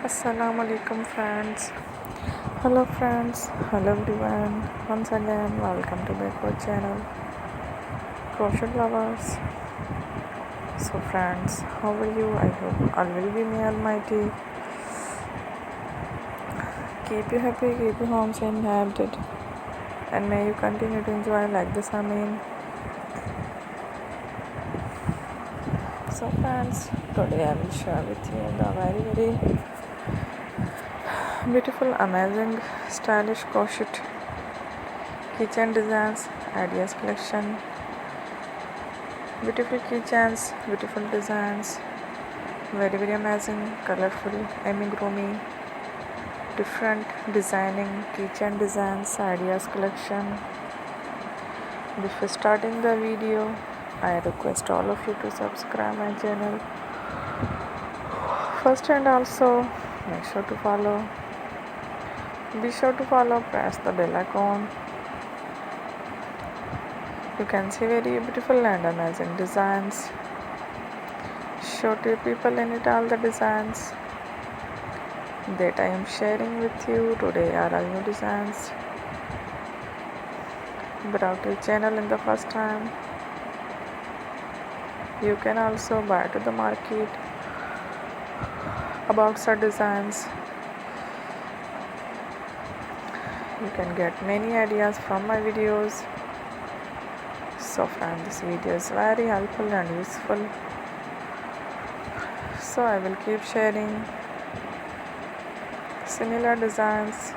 Assalamu alaikum friends. Hello friends. Hello everyone. Once again welcome to back our channel Crochet Lovers. So friends, how are you? I hope all will be may almighty. Keep you happy, keep you home safe and happy. And may you continue to enjoy like this. So friends, today I will share with you the very beautiful, amazing, stylish crochet keychain designs, ideas collection. Beautiful keychains, beautiful designs, very amazing, colorful, amigurumi, different designing keychain designs, ideas collection. Before starting the video, I request all of you to subscribe my channel first, and also make sure to follow. Be sure to follow, press the bell icon. You can see very beautiful and amazing designs. Show to people in it all the designs that I am sharing with you today are all new designs brought to your channel in the first time. You can also buy to the market about such designs. You can get many ideas from my videos. So friends, this video is very helpful and useful. So I will keep sharing similar designs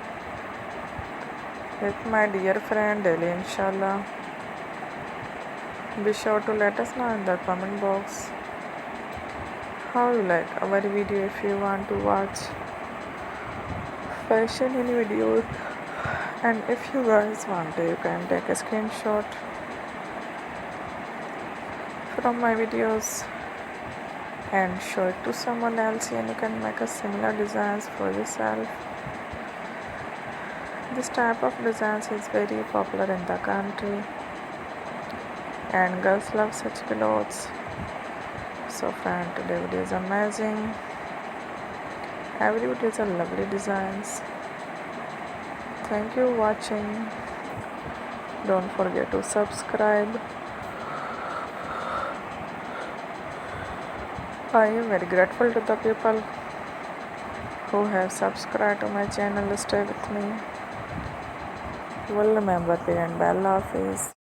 with my dear friend daily, inshallah. Be sure to let us know in the comment box how you like our video. If you want to watch fashion in videos, and if you guys want to, you can take a screenshot from my videos and show it to someone else, and you can make a similar designs for yourself. This type of designs is very popular in the country and girls love such clothes. So friend, today video is amazing. Every video is a lovely designs. Thank you for watching. Don't forget to subscribe. I am very grateful to the people who have subscribed to my channel. Stay with me. You will remember pay and bell office.